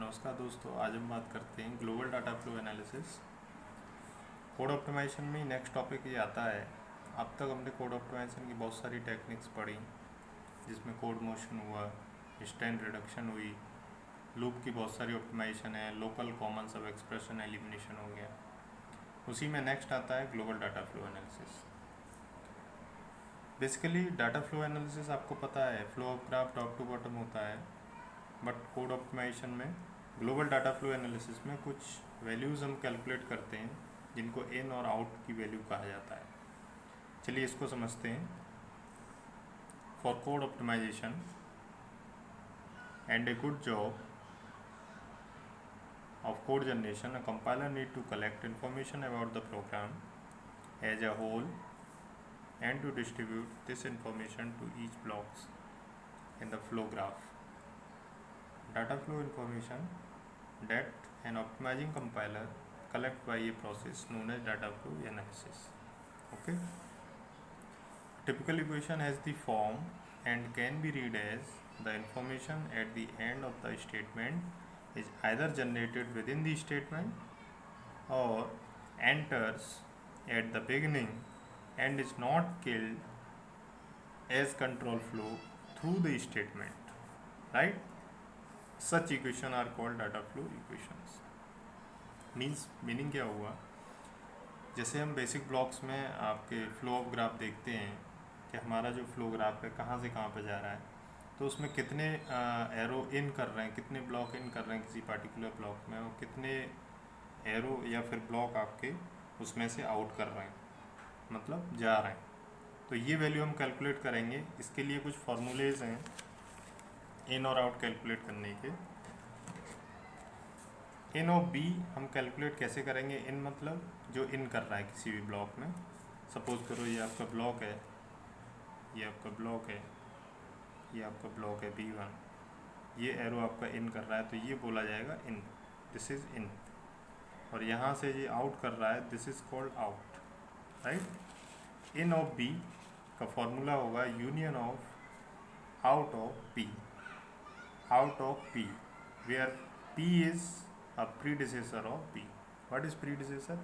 नमस्कार दोस्तों, आज हम बात करते हैं global data flow analysis. Code optimisation में नेक्स्ट टॉपिक ये आता है। अब तक हमने कोड ऑप्टिमाइजेशन की बहुत सारी टेक्निक्स पढ़ी, जिसमें कोड मोशन हुआ, स्टैंड रिडक्शन हुई, लूप की बहुत सारी ऑप्टिमाइजेशन है, local common sub expression elimination हो गया। उसी में नेक्स्ट आता है global data flow analysis. Basically data flow analysis आपको पता है, flow of graph top to bottom होता है, बट कोड ऑप्टिमाइजेशन में ग्लोबल डाटा फ्लो एनालिसिस में कुछ वैल्यूज़ हम कैलकुलेट करते हैं जिनको इन और आउट की वैल्यू कहा जाता है। चलिए इसको समझते हैं। For code optimisation and a good job of code generation, a compiler need to collect information about the program as a whole and to distribute this information to each blocks in the flow graph. Data flow information that an optimizing compiler collect by a process known as data flow analysis. Okay. Typical equation has the form and can be read as the information at the end of the statement is either generated within the statement or enters at the beginning and is not killed as control flow through the statement, right? Such equation are called data flow equations. Meaning क्या हुआ, जैसे हम basic blocks में आपके flow of graph देखते हैं कि हमारा जो फ्लो ग्राफ है कहाँ से कहाँ पे जा रहा है, तो उसमें कितने एरो इन कर रहे हैं, कितने ब्लॉक इन कर रहे हैं किसी पार्टिकुलर ब्लॉक में, और कितने एरो या फिर ब्लॉक आपके उसमें से आउट कर रहे हैं, मतलब जा रहे हैं। तो ये वैल्यू हम कैलकुलेट करेंगे। इसके लिए कुछ फार्मूलेज हैं इन और आउट कैलकुलेट करने के। इन ऑफ बी हम कैलकुलेट कैसे करेंगे? इन मतलब जो इन कर रहा है किसी भी ब्लॉक में। सपोज करो ये आपका ब्लॉक है, ये आपका ब्लॉक है, ये आपका ब्लॉक है B1, ये एरो आपका इन कर रहा है, तो ये बोला जाएगा इन, दिस इज़ इन। और यहाँ से ये आउट कर रहा है, this is called out, right. In of B का फॉर्मूला होगा union of out of P, out of P, where P is a predecessor of B. What is predecessor?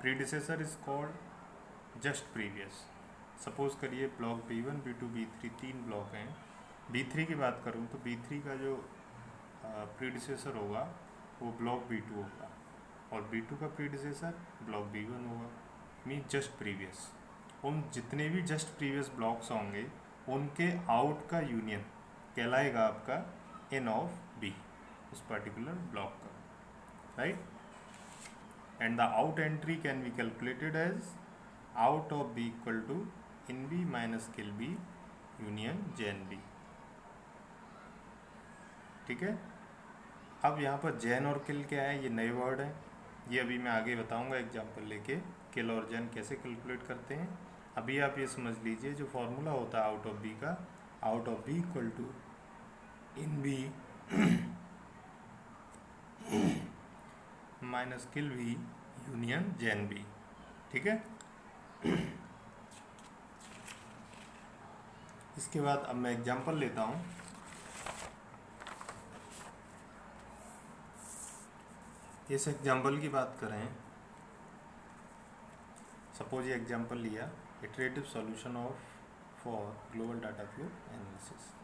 Predecessor is called just previous. Suppose करिए block B1, B2, B3 तीन block हैं। B3 की बात करूँ तो B3 का जो predecessor होगा वो ब्लॉक B2 होगा, और B2 का प्रीडिसेसर ब्लॉक B1 होगा। Mean just previous. उन जितने भी जस्ट प्रीवियस ब्लॉक्स होंगे उनके आउट का यूनियन कहलाएगा आपका इन ऑफ B, उस पर्टिकुलर ब्लॉक का, right. And the out entry can be calculated as out of B equal to in B minus kill B union gen B। ठीक है। अब यहाँ पर जैन और किल क्या है, ये नए वर्ड हैं, ये अभी मैं आगे बताऊंगा एग्जांपल लेके किल और जैन कैसे कैलकुलेट करते हैं। अभी आप ये समझ लीजिए जो फॉर्मूला होता है आउट ऑफ बी का, out of B equal to in B minus kill B union gen B. ठीक है। इसके बाद अब मैं एग्जांपल लेता हूँ। इस एग्जांपल की बात करें, सपोज ये एग्जांपल लिया, iterative solution of for global data flow analysis.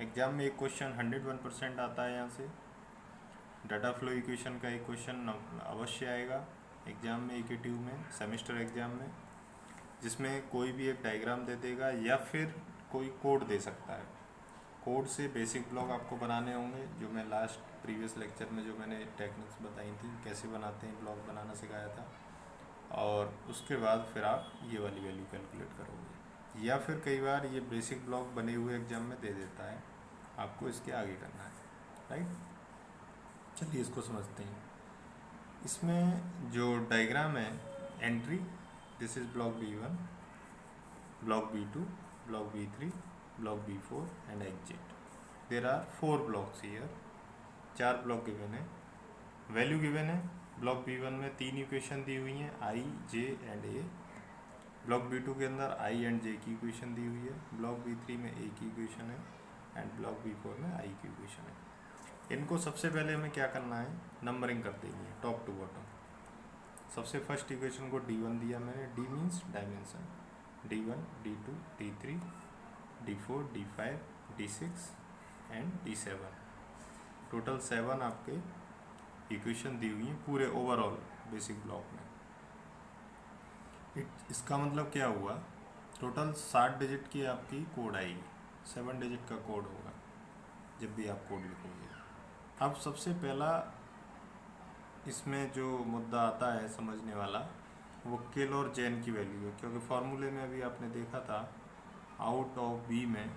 Exam में एक क्वेश्चन 101% आता है यहाँ से। डाटा फ्लो इक्वेशन का एक क्वेश्चन अवश्य आएगा एग्जाम में, EKTU में, सेमेस्टर एग्जाम में, जिसमें कोई भी एक डायग्राम दे देगा या फिर कोई कोड दे सकता है। कोड से बेसिक ब्लॉक आपको बनाने होंगे, जो मैं लास्ट प्रीवियस लेक्चर में जो मैंने टेक्निक्स बताई थी कैसे बनाते हैं, ब्लॉक बनाना सिखाया था। और उसके बाद फिर आप ये वाली वैल्यू कैलकुलेट करोगे, या फिर कई बार ये बेसिक ब्लॉक बने हुए एग्जाम में दे देता है, आपको इसके आगे करना है, राइट। चलिए इसको समझते हैं। इसमें जो डायग्राम है, entry, this is block B1, block B2, block B3, block B4 and exit. There are 4 blocks here, 4 block given है, वैल्यू गिवन है। ब्लॉक B1 में 3 इक्वेशन दी हुई हैं, I, J and A। Block B2 के अंदर I and J की इक्वेशन दी हुई है। ब्लॉक B3 में A की इक्वेशन है एंड ब्लॉक B4 में I की इक्वेशन है। इनको सबसे पहले हमें क्या करना है, नंबरिंग कर देनी है टॉप टू बॉटम। सबसे फर्स्ट इक्वेशन को D1 दिया मैंने, D means dimension, D1 D2 D3 D4 D5 D6 and D7। Total 7 आपके इक्वेशन दी हुई हैं पूरे ओवरऑल बेसिक ब्लॉक में। इसका मतलब क्या हुआ, टोटल 60 डिजिट की आपकी कोड आएगी, 7 डिजिट का कोड होगा जब भी आप कोड लिखोगे। अब सबसे पहला इसमें जो मुद्दा आता है समझने वाला, वो किल और जैन की वैल्यू है, क्योंकि फार्मूले में अभी आपने देखा था आउट ऑफ बी में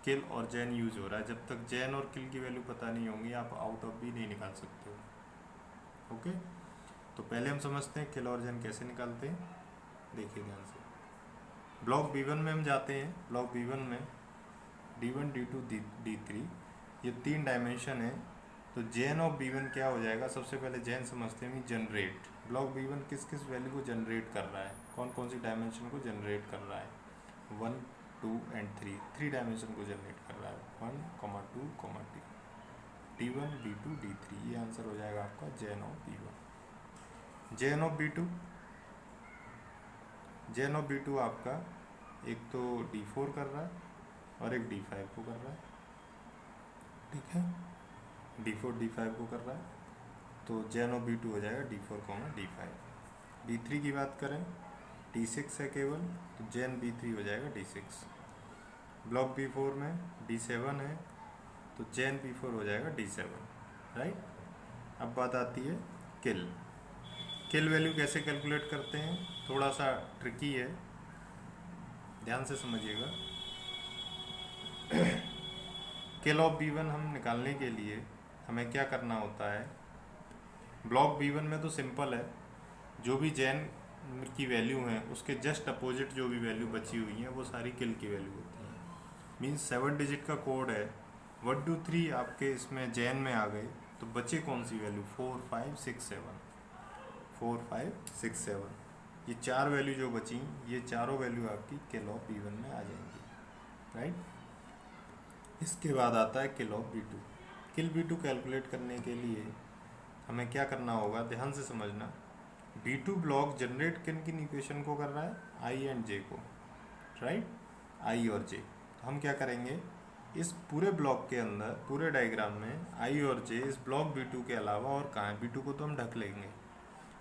किल और जैन यूज हो रहा है। जब तक जैन और किल की वैल्यू पता नहीं होंगी आप आउट ऑफ बी नहीं निकाल सकते हो। ओके, तो पहले हम समझते हैं किल और जैन कैसे निकालते हैं। देखिए ध्यान से, ब्लॉक B1 में हम जाते हैं। ब्लॉक B1 में D1 D2 D3 ये 3 डायमेंशन है। तो जैन ऑफ B1 क्या हो जाएगा, सबसे पहले जैन समझते हैं, जनरेट। ब्लॉक B1 किस किस वैल्यू को जनरेट कर रहा है, कौन कौन सी डायमेंशन को जनरेट कर रहा है, 1 2 एंड 3 डायमेंशन को जनरेट कर रहा है, 1 2 3, D1 D2 D3। ये आंसर हो जाएगा आपका Jain of B1। Jain of B2, Jain of B2 आपका एक तो D4 कर रहा है और एक D5 को कर रहा है, ठीक है, D4 D5 को कर रहा है, तो जैन ऑफ B2 हो जाएगा D4 D5। B3 की बात करें, D6 है केवल, तो जैन B3 हो जाएगा D6। ब्लॉक B4 में D7 है, तो जैन B4 हो जाएगा D7, राइट। अब बात आती है किल। किल वैल्यू कैसे कैलकुलेट करते हैं, थोड़ा सा ट्रिकी है, ध्यान से समझिएगा। किल ऑफ B1 हम निकालने के लिए हमें क्या करना होता है, ब्लॉक B1 में तो सिंपल है, जो भी जैन की वैल्यू है उसके जस्ट अपोजिट जो भी वैल्यू बची हुई है वो सारी किल की वैल्यू होती है। मीन्स 7 डिजिट का कोड है, 1 2 3 आपके इसमें जैन में आ गए, तो बचे कौन सी वैल्यू, 4 5 6 7, 4 5 6 7, ये 4 वैल्यू जो बची, ये चारों वैल्यू आपकी किल ऑफ B1 में आ जाएंगी, राइट। इसके बाद आता है किल of B2। Kill B2 calculate करने के लिए हमें क्या करना होगा, ध्यान से समझना। B2 ब्लॉक जनरेट किन किन इक्वेशन को कर रहा है, I एंड J को, राइट, I और J। तो हम क्या करेंगे, इस पूरे ब्लॉक के अंदर, पूरे डायग्राम में I और J इस ब्लॉक B2 के अलावा और कहाँ है, B2 को तो हम ढक लेंगे,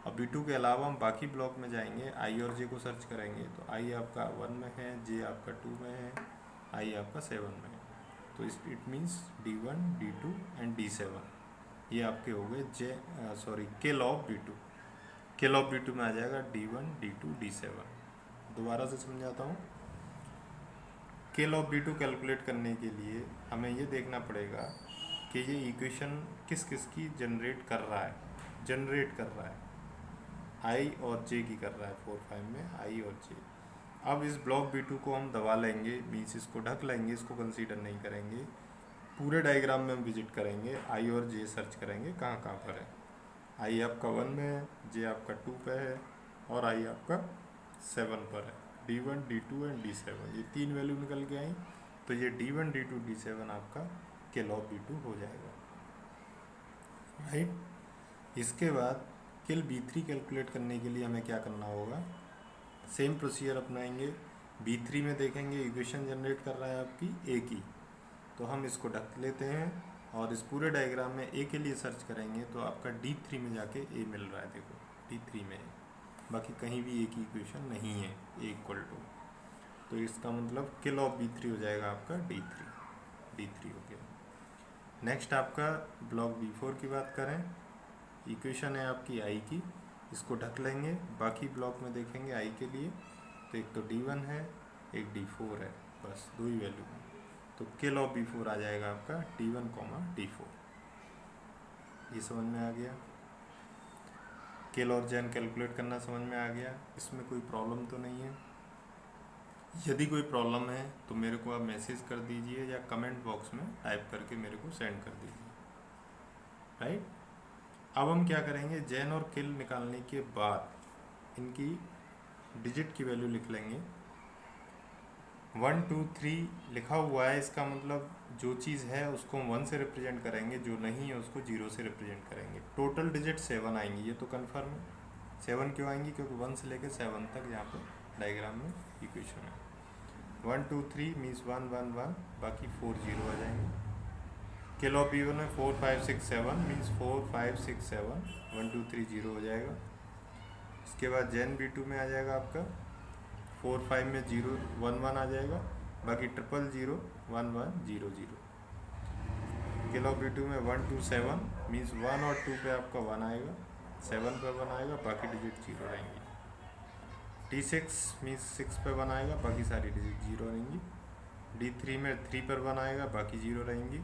और B2 के अलावा हम बाकी ब्लॉक में जाएंगे, I और J को सर्च करेंगे, तो I आपका 1 में है, J आपका 2 में है, I आपका 7 में है, तो it means D1 D2 and D7 ये आपके हो गए किल of B2। Kill of B2 में आ जाएगा D1 D2 D7। दोबारा से समझाता हूँ, किल ऑफ B2 कैलकुलेट करने के लिए हमें ये देखना पड़ेगा कि ये इक्वेशन किस किस की जनरेट कर रहा है, I और J की कर रहा है, 4 5 में I और J। अब इस ब्लॉक B2 को हम दबा लेंगे, मीन्स इसको ढक लेंगे, इसको कंसीडर नहीं करेंगे, पूरे डायग्राम में हम विजिट करेंगे, I और J सर्च करेंगे कहाँ कहाँ पर है। I आपका 1 में है, J आपका 2 पे है और I आपका 7 पर है, D1 D2 एंड D7 ये 3 वैल्यू निकल के आई, तो ये D1 D2 D7 आपका किल ऑफ B2 हो जाएगा, राइट। इसके बाद किल B3 कैलकुलेट करने के लिए हमें क्या करना होगा, सेम प्रोसीजर अपनाएंगे। B3 में देखेंगे इक्वेशन जनरेट कर रहा है आपकी A की, तो हम इसको ढक लेते हैं और इस पूरे डायग्राम में A के लिए सर्च करेंगे, तो आपका D3 में जाके A मिल रहा है, देखो D3 में है, बाकी कहीं भी A की इक्वेशन नहीं है A इक्वल टू, तो इसका मतलब किल ऑफ B3 हो जाएगा आपका D3 हो गया। नेक्स्ट आपका ब्लॉक B4 की बात करें, इक्वेशन है आपकी I की, इसको ढक लेंगे, बाकी ब्लॉक में देखेंगे I के लिए, तो एक तो D1 है एक D4 है, बस 2 ही वैल्यू है, तो किल ऑफ B4 आ जाएगा आपका D1 D4। ये समझ में आ गया, किल और जैन कैलकुलेट करना समझ में आ गया, इसमें कोई प्रॉब्लम तो नहीं है। यदि कोई प्रॉब्लम है तो मेरे को आप मैसेज कर दीजिए या कमेंट बॉक्स में टाइप करके मेरे को सेंड कर दीजिए, राइट। अब हम क्या करेंगे, जैन और किल निकालने के बाद इनकी डिजिट की वैल्यू लिख लेंगे। 1 2 3 लिखा हुआ है, इसका मतलब जो चीज़ है उसको हम 1 से रिप्रेजेंट करेंगे, जो नहीं है उसको 0 से रिप्रेजेंट करेंगे। टोटल डिजिट 7 आएंगी, ये तो कन्फर्म है। 7 क्यों आएंगी? क्योंकि 1 से लेकर 7 तक यहाँ पे डायग्राम में इक्वेशन है। 1 2 3 मीन्स 1 1 1, बाकी 4 0 आ जाएंगे। किलो B1 में 4 5 6 7 मीन्स 4 5 6 7, 1 2 3 0 हो जाएगा। इसके बाद जेन B2 में आ जाएगा आपका 4 5 में 0 1 1 आ जाएगा, बाकी 0 0 1 1 0 0। किलो B2 में 1 2 7 मीन्स 1 और 2 पे आपका 1 आएगा, 7 पे 1 आएगा, बाकी डिजिट 0 रहेंगी। D6 मीन्स 6 पे 1 आएगा, बाकी सारी डिजिट 0 रहेंगी। D3 में 3 पर 1 आएगा, बाकी 0 रहेंगी।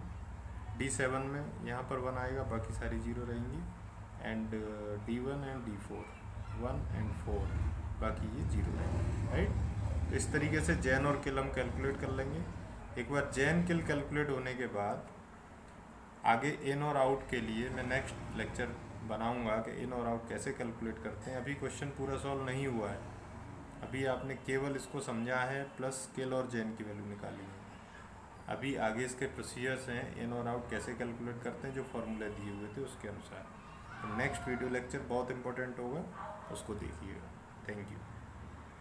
D7 में यहाँ पर 1 आएगा, बाकी सारी 0 रहेंगी। And D1 and D4 1 and 4, बाकी ये 0 रहेंगे, राइट। तो इस तरीके से जैन और किल हम कैलकुलेट कर लेंगे। एक बार जैन किल कैलकुलेट होने के बाद आगे इन और आउट के लिए मैं नेक्स्ट लेक्चर बनाऊंगा कि इन और आउट कैसे कैलकुलेट करते हैं। अभी क्वेश्चन पूरा सॉल्व नहीं हुआ है, अभी आपने केवल इसको समझा है, प्लस किल और जैन की वैल्यू निकाली है। अभी आगे इसके प्रोसीजर्स हैं, इन और आउट कैसे कैलकुलेट करते हैं, जो फॉर्मूले दिए हुए थे उसके अनुसार। तो नेक्स्ट वीडियो लेक्चर बहुत इंपॉर्टेंट होगा, उसको देखिएगा। Thank you.